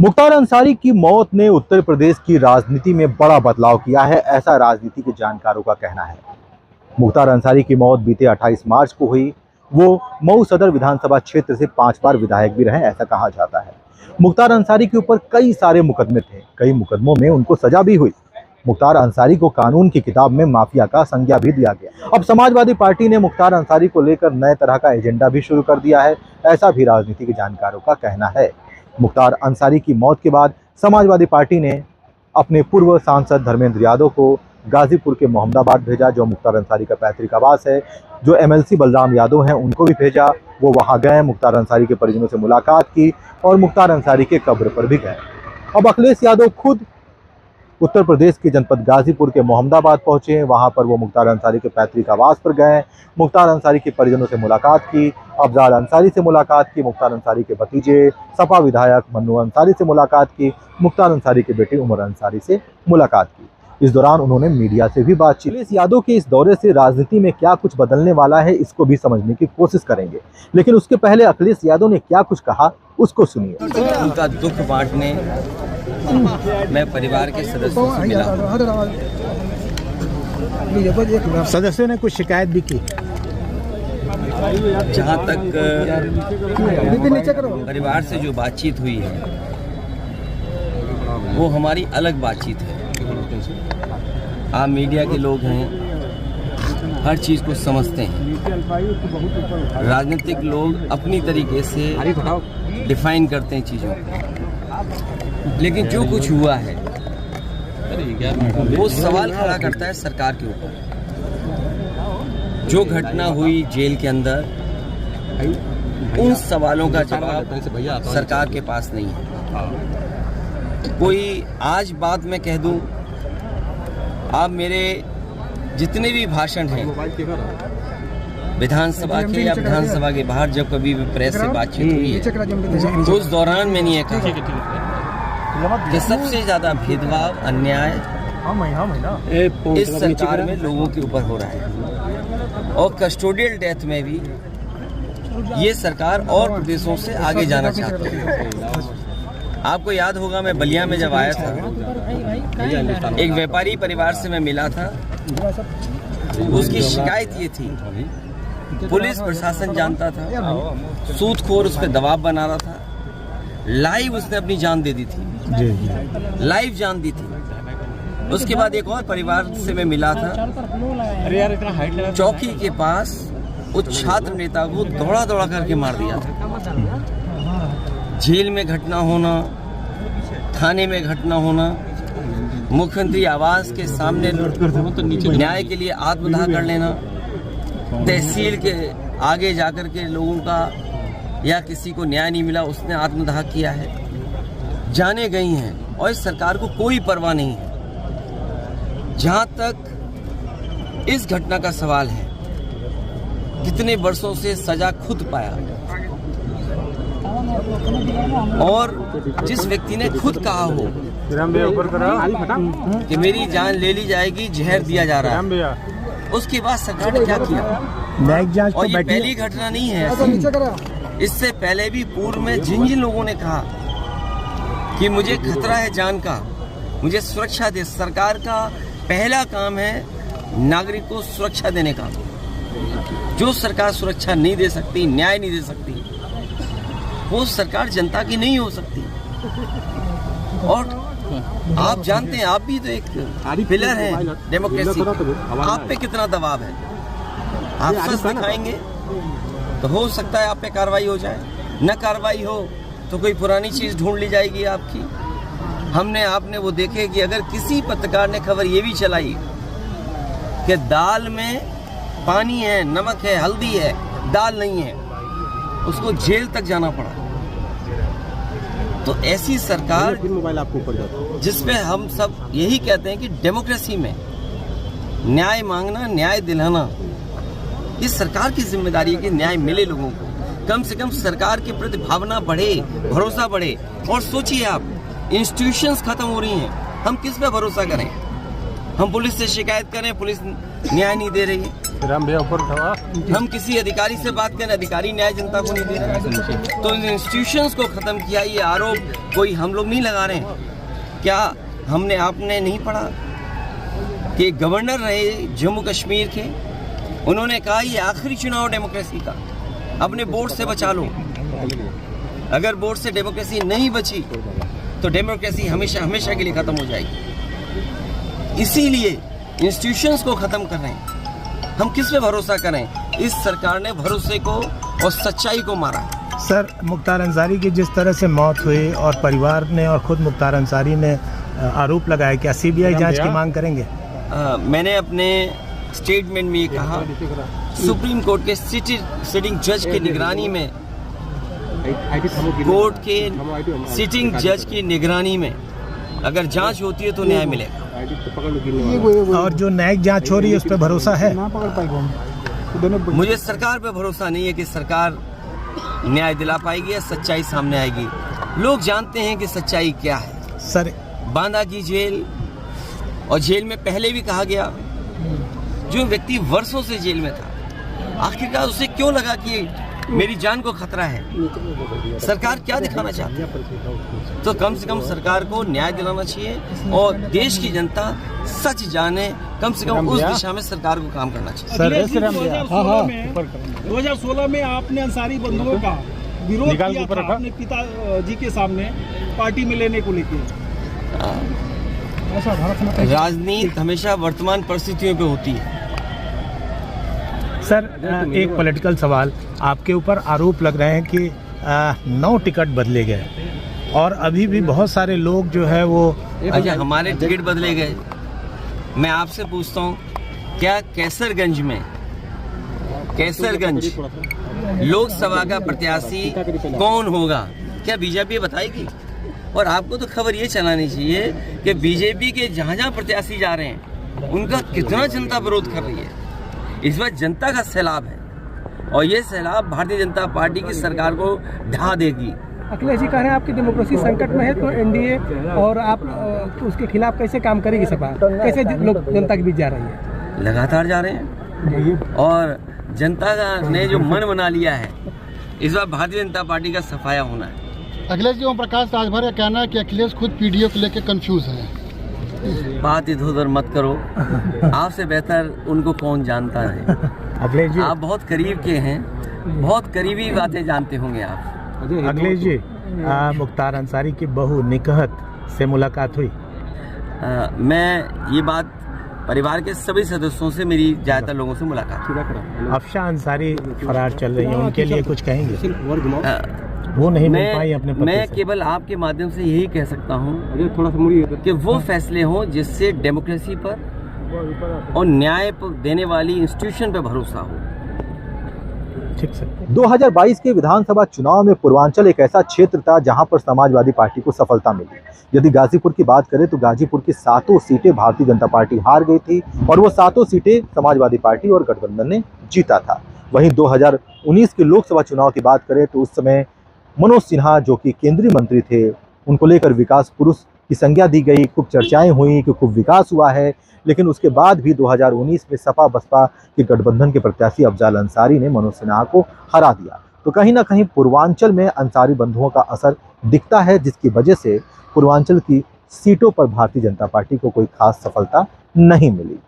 मुख्तार अंसारी की मौत ने उत्तर प्रदेश की राजनीति में बड़ा बदलाव किया है, ऐसा राजनीति के जानकारों का कहना है। मुख्तार अंसारी की मौत बीते 28 मार्च को हुई। वो मऊ सदर विधानसभा क्षेत्र से 5 बार विधायक भी रहे, ऐसा कहा जाता है। मुख्तार अंसारी के ऊपर कई सारे मुकदमे थे, कई मुकदमों में उनको सजा भी हुई। मुख्तार अंसारी को कानून की किताब में माफिया का संज्ञा भी दिया गया। अब समाजवादी पार्टी ने मुख्तार अंसारी को लेकर नए तरह का एजेंडा भी शुरू कर दिया है, ऐसा भी राजनीति के जानकारों का कहना है। मुख्तार अंसारी की मौत के बाद समाजवादी पार्टी ने अपने पूर्व सांसद धर्मेंद्र यादव को गाजीपुर के मोहम्मदाबाद भेजा, जो मुख्तार अंसारी का पैतृक आवास है। जो एमएलसी बलराम यादव हैं, उनको भी भेजा। वो वहां गए, मुख्तार अंसारी के परिजनों से मुलाकात की और मुख्तार अंसारी के कब्र पर भी गए। अब अखिलेश यादव खुद उत्तर प्रदेश के जनपद गाजीपुर के मोहम्मदाबाद पहुंचे। वहां पर वो मुख्तार अंसारी के पैतृक आवास पर गए, मुख्तार अंसारी के परिजनों से मुलाकात की, अफजाल अंसारी से मुलाकात की, मुख्तार अंसारी के भतीजे सपा विधायक मन्नू अंसारी से मुलाकात की, मुख्तार अंसारी के बेटे उमर अंसारी से मुलाकात की। इस दौरान उन्होंने मीडिया से भी बातचीत। अखिलेश यादव के इस दौरे से राजनीति में क्या कुछ बदलने वाला है, इसको भी समझने की कोशिश करेंगे, लेकिन उसके पहले अखिलेश यादव ने क्या कुछ कहा, उसको सुनिए। उनका दुख बांटने मैं परिवार के सदस्यों से मिला। सदस्यों ने कुछ शिकायत भी की। जहाँ तक परिवार से जो बातचीत हुई है, वो हमारी अलग बातचीत है। आप मीडिया के लोग हैं, हर चीज़ को समझते हैं। राजनीतिक लोग अपनी तरीके से डिफाइन करते हैं चीज़ों को, लेकिन जो कुछ हुआ है वो सवाल खड़ा करता है सरकार के ऊपर। जो घटना हुई जेल के अंदर, उन सवालों का जवाब सरकार के पास नहीं है। कोई आज बात मैं कह दूं, आप मेरे जितने भी भाषण हैं विधानसभा के या विधानसभा के बाहर, जब कभी भी प्रेस से बातचीत हुई है, तो उस दौरान मैंने ये कहा कि सबसे ज्यादा भेदभाव, अन्याय इस सरकार में लोगों के ऊपर हो रहा है। और कस्टोडियल डेथ में भी ये सरकार और प्रदेशों से आगे जाना चाहती है। आपको याद होगा, मैं बलिया में जब आया था, एक व्यापारी परिवार से मैं मिला था। उसकी शिकायत ये थी, पुलिस प्रशासन जानता था, सूदखोर उस पर दबाव बना रहा था। लाइव उसने अपनी जान दे दी थी, लाइव जान दी थी। उसके बाद एक और परिवार से मैं मिला था, चौकी के पास उस छात्र नेता को दौड़ा दौड़ा करके मार दिया था। जेल में घटना होना, थाने में घटना होना, मुख्यमंत्री आवास के सामने न्याय के लिए आत्मदाह कर लेना, तहसील के आगे जाकर के लोगों का या किसी को न्याय नहीं मिला, उसने आत्मदाह किया है। जाने गई हैं और इस सरकार को कोई परवाह नहीं है। जहां तक इस घटना का सवाल है, कितने वर्षों से सजा खुद पाया, और जिस व्यक्ति ने खुद कहा हो कि मेरी जान ले ली जाएगी, जहर दिया जा रहा है, उसके बाद सरकार ने क्या किया। और ये पहली घटना नहीं है, इससे पहले भी पूर्व में जिन जिन लोगों ने कहा कि मुझे खतरा है जान का, मुझे सुरक्षा दे, सरकार का पहला काम है नागरिक को सुरक्षा देने का। जो सरकार सुरक्षा नहीं दे सकती, न्याय नहीं दे सकती, वो सरकार जनता की नहीं हो सकती। और आप जानते हैं, आप भी तो एक पिलर हैं डेमोक्रेसी, आप पे कितना दबाव है। आप सच दिखाएंगे तो हो सकता है आप पे कार्रवाई हो जाए, न कार्रवाई हो तो कोई पुरानी चीज ढूंढ ली जाएगी आपकी। हमने आपने वो देखे कि अगर किसी पत्रकार ने खबर ये भी चलाई कि दाल में पानी है, नमक है, हल्दी है, दाल नहीं है, उसको जेल तक जाना पड़ा। तो ऐसी सरकार मोबाइल आपको ऊपर जाता, जिसमें हम सब यही कहते हैं कि डेमोक्रेसी में न्याय मांगना, न्याय दिलाना, इस सरकार की जिम्मेदारी है कि न्याय मिले लोगों को। कम से कम सरकार के प्रति भावना बढ़े, भरोसा बढ़े। और सोचिए आप, इंस्टीट्यूशंस खत्म हो रही हैं, हम किस पे भरोसा करें। हम पुलिस से शिकायत करें, पुलिस न्याय नहीं दे रही है। राम भैया ऊपर उठावा। हम किसी अधिकारी से बात करें, अधिकारी न्याय जनता को नहीं दे रहा है। तो इन इंस्टीट्यूशंस को खत्म किया, ये आरोप कोई हम लोग नहीं लगा रहे हैं। क्या हमने आपने नहीं पढ़ा कि गवर्नर रहे जम्मू कश्मीर के, उन्होंने कहा ये आखिरी चुनाव डेमोक्रेसी का, अपने बोर्ड से बचा लो। अगर बोर्ड से डेमोक्रेसी नहीं बची तो डेमोक्रेसी हमेशा हमेशा के लिए खत्म हो जाएगी। इसीलिए इंस्टीट्यूशंस को खत्म कर रहे हैं। हम किस पे भरोसा करें? इस सरकार ने भरोसे को और सच्चाई को मारा है। सर, मुख्तार अंसारी की जिस तरह से मौत हुई और परिवार ने और खुद मुख्तार अंसारी ने आरोप लगाया, क्या सीबीआई जांच की मांग करेंगे? मैंने अपने स्टेटमेंट में ये कहा, सुप्रीम कोर्ट के सिटिंग जज की निगरानी में, कोर्ट के सिटिंग जज की निगरानी में अगर जांच होती है तो न्याय मिलेगा। और जो न्यायिक जांच हो रही है उस पर भरोसा है? मुझे सरकार पे भरोसा नहीं है कि सरकार न्याय दिला पाएगी या सच्चाई सामने आएगी। लोग जानते हैं कि सच्चाई क्या है। सर, बांदा की जेल, और जेल में पहले भी कहा गया, जो व्यक्ति वर्षों से जेल में था, आखिरकार उसे क्यों लगा कि मेरी जान को खतरा है? सरकार क्या दिखाना चाहती है? तो कम से कम सरकार को न्याय दिलाना चाहिए और देश की जनता सच जाने, कम से कम उस दिशा में सरकार को काम करना चाहिए। 2016 में आपने अंसारी बंधुओं का विरोध किया था अपने पिताजी के सामने पार्टी में लेने को लेकर। राजनीति हमेशा वर्तमान परिस्थितियों पे होती है। सर, एक पॉलिटिकल सवाल, आपके ऊपर आरोप लग रहे हैं कि 9 टिकट बदले गए और अभी भी बहुत सारे लोग जो है वो अच्छा, हमारे टिकट बदले गए। मैं आपसे पूछता हूँ, क्या कैसरगंज लोकसभा का प्रत्याशी कौन होगा? क्या बीजेपी बताएगी? और आपको तो खबर ये चलानी चाहिए कि बीजेपी के जहाँ जहाँ प्रत्याशी जा रहे हैं उनका कितना जनता विरोध कर रही है। इस बार जनता का सैलाब है और ये सैलाब भारतीय जनता पार्टी की सरकार को ढा देगी। अखिलेश जी कह रहे हैं आपकी डेमोक्रेसी संकट में है, तो एनडीए और आप उसके खिलाफ कैसे काम करेगी सपा? कैसे लोग जनता के बीच जा रही है? लगातार जा रहे हैं और जनता ने जो मन बना लिया है, इस बार भारतीय जनता पार्टी का सफाया होना है। अखिलेश जी, ओम प्रकाश राजभर का कहना है कि अखिलेश खुद पीडीओ को लेकर कंफ्यूज है। बात इधर उधर मत करो, आपसे बेहतर उनको कौन जानता है। अखिलेश जी, आप बहुत करीब के हैं, बहुत करीबी बातें जानते होंगे आप। अखिलेश जी, मुख्तार अंसारी की बहू निकहत से मुलाकात हुई? मैं ये बात परिवार के सभी सदस्यों से, मेरी ज़्यादातर लोगों से मुलाकात। अफशान अंसारी फरार चल रही है, उनके लिए कुछ कहेंगे? वो नहीं मिल पाई अपने पति मैं से। केवल आपके माध्यम से यही कह सकता हूँ कि वो फैसले हों जिससे डेमोक्रेसी पर और न्याय देने वाली इंस्टीट्यूशन पर भरोसा हो। ठीक सर। 2022 के विधानसभा चुनाव में पूर्वांचल एक ऐसा क्षेत्र था जहां पर समाजवादी पार्टी को सफलता मिली। यदि गाजीपुर की बात करें तो गाजीपुर की 7 सीटें भारतीय जनता पार्टी हार गई थी और वो 7 सीटें समाजवादी पार्टी और गठबंधन ने जीता था। वहीं 2019 के लोकसभा चुनाव की बात करें तो उस समय मनोज सिन्हा, जो कि केंद्रीय मंत्री थे, उनको लेकर विकास पुरुष की संज्ञा दी गई, खूब चर्चाएं हुई कि खूब विकास हुआ है। लेकिन उसके बाद भी 2019 में सपा बसपा के गठबंधन के प्रत्याशी अफजाल अंसारी ने मनोज सिन्हा को हरा दिया। तो कहीं ना कहीं पूर्वांचल में अंसारी बंधुओं का असर दिखता है, जिसकी वजह से पूर्वांचल की सीटों पर भारतीय जनता पार्टी को कोई खास सफलता नहीं मिली।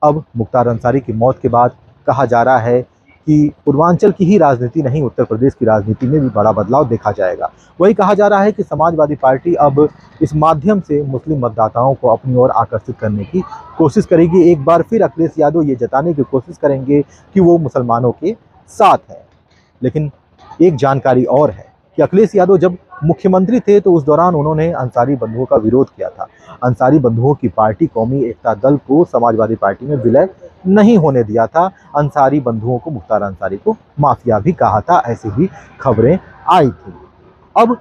अब मुख्तार अंसारी की मौत के बाद कहा जा रहा है कि पूर्वांचल की ही राजनीति नहीं, उत्तर प्रदेश की राजनीति में भी बड़ा बदलाव देखा जाएगा। वही कहा जा रहा है कि समाजवादी पार्टी अब इस माध्यम से मुस्लिम मतदाताओं को अपनी ओर आकर्षित करने की कोशिश करेगी। एक बार फिर अखिलेश यादव ये जताने की कोशिश करेंगे कि वो मुसलमानों के साथ हैं। लेकिन एक जानकारी और है कि अखिलेश यादव जब मुख्यमंत्री थे तो उस दौरान उन्होंने अंसारी बंधुओं का विरोध किया था। अंसारी बंधुओं की पार्टी कौमी एकता दल को समाजवादी पार्टी में विलय नहीं होने दिया था। अंसारी बंधुओं को, मुख्तार अंसारी को माफिया भी कहा था, ऐसी भी खबरें आई थी। अब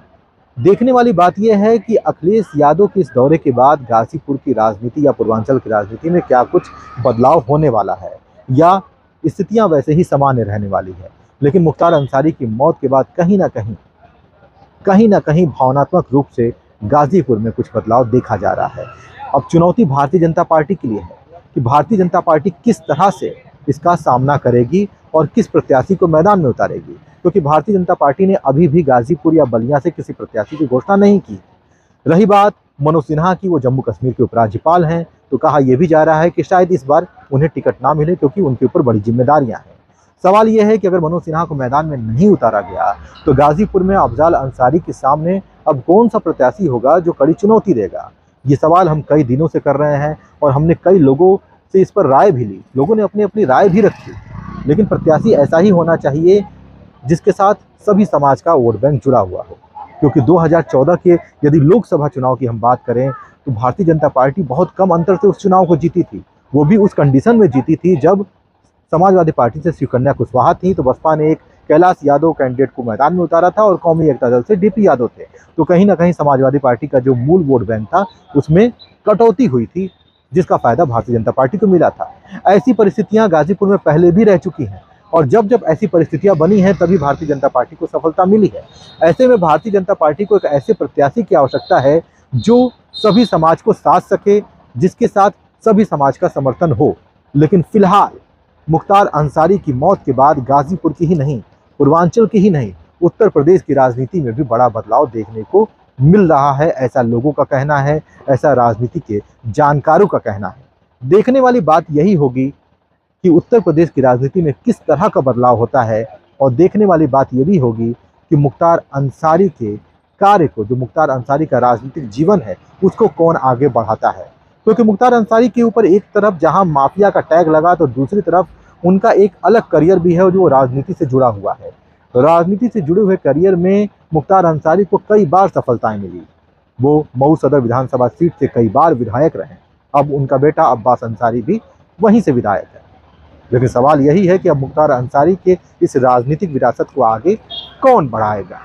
देखने वाली बात यह है कि अखिलेश यादव के इस दौरे के बाद गाजीपुर की राजनीति या पूर्वांचल की राजनीति में क्या कुछ बदलाव होने वाला है या स्थितियां वैसे ही सामान्य रहने वाली है। लेकिन मुख्तार अंसारी की मौत के बाद कहीं ना कहीं भावनात्मक रूप से गाजीपुर में कुछ बदलाव देखा जा रहा है। अब चुनौती भारतीय जनता पार्टी के लिए है कि भारतीय जनता पार्टी किस तरह से इसका सामना करेगी और किस प्रत्याशी को मैदान में उतारेगी, क्योंकि भारतीय जनता पार्टी ने अभी भी गाजीपुर या बलिया से किसी प्रत्याशी की घोषणा नहीं की। रही बात मनोज सिन्हा की, वो जम्मू कश्मीर के उपराज्यपाल हैं, तो कहा यह भी जा रहा है कि शायद इस बार उन्हें टिकट ना मिले क्योंकि उनके ऊपर बड़ी जिम्मेदारियां हैं। सवाल यह है कि अगर मनोज सिन्हा को मैदान में नहीं उतारा गया तो गाजीपुर में अफजाल अंसारी के सामने अब कौन सा प्रत्याशी होगा जो कड़ी चुनौती देगा। ये सवाल हम कई दिनों से कर रहे हैं और हमने कई लोगों से इस पर राय भी ली, लोगों ने अपनी अपनी राय भी रखी, लेकिन प्रत्याशी ऐसा ही होना चाहिए जिसके साथ सभी समाज का वोट बैंक जुड़ा हुआ हो। क्योंकि 2014 के यदि लोकसभा चुनाव की हम बात करें तो भारतीय जनता पार्टी बहुत कम अंतर से उस चुनाव को जीती थी। वो भी उस कंडीशन में जीती थी जब समाजवादी पार्टी से शिवकन्या कुशवाहा थी, तो बसपा ने एक कैलाश यादव कैंडिडेट को मैदान में उतारा था और कौमी एकता दल से डीपी यादव थे। तो कहीं ना कहीं समाजवादी पार्टी का जो मूल वोट बैंक था उसमें कटौती हुई थी, जिसका फायदा भारतीय जनता पार्टी को मिला था। ऐसी परिस्थितियां गाजीपुर में पहले भी रह चुकी हैं और जब जब ऐसी परिस्थितियां बनी हैं तभी भारतीय जनता पार्टी को सफलता मिली है। ऐसे में भारतीय जनता पार्टी को एक ऐसे प्रत्याशी की आवश्यकता है जो सभी समाज को साथ सके, जिसके साथ सभी समाज का समर्थन हो। लेकिन फिलहाल मुख्तार अंसारी की मौत के बाद गाजीपुर की ही नहीं, पूर्वांचल की ही नहीं, उत्तर प्रदेश की राजनीति में भी बड़ा बदलाव देखने को मिल रहा है, ऐसा लोगों का कहना है, ऐसा राजनीति के जानकारों का कहना है। देखने वाली बात यही होगी कि उत्तर प्रदेश की राजनीति में किस तरह का बदलाव होता है और देखने वाली बात यह भी होगी कि मुख्तार अंसारी के कार्य को, जो मुख्तार अंसारी का राजनीतिक जीवन है, उसको कौन आगे बढ़ाता है। क्योंकि मुख्तार अंसारी के ऊपर एक तरफ जहां माफिया का टैग लगा तो दूसरी तरफ उनका एक अलग करियर भी है जो राजनीति से जुड़ा हुआ है। राजनीति से जुड़े हुए करियर में मुख्तार अंसारी को कई बार सफलताएं मिली। वो मऊ सदर विधानसभा सीट से कई बार विधायक रहे। अब उनका बेटा अब्बास अंसारी भी वहीं से विधायक है। लेकिन सवाल यही है कि अब मुख्तार अंसारी के इस राजनीतिक विरासत को आगे कौन बढ़ाएगा।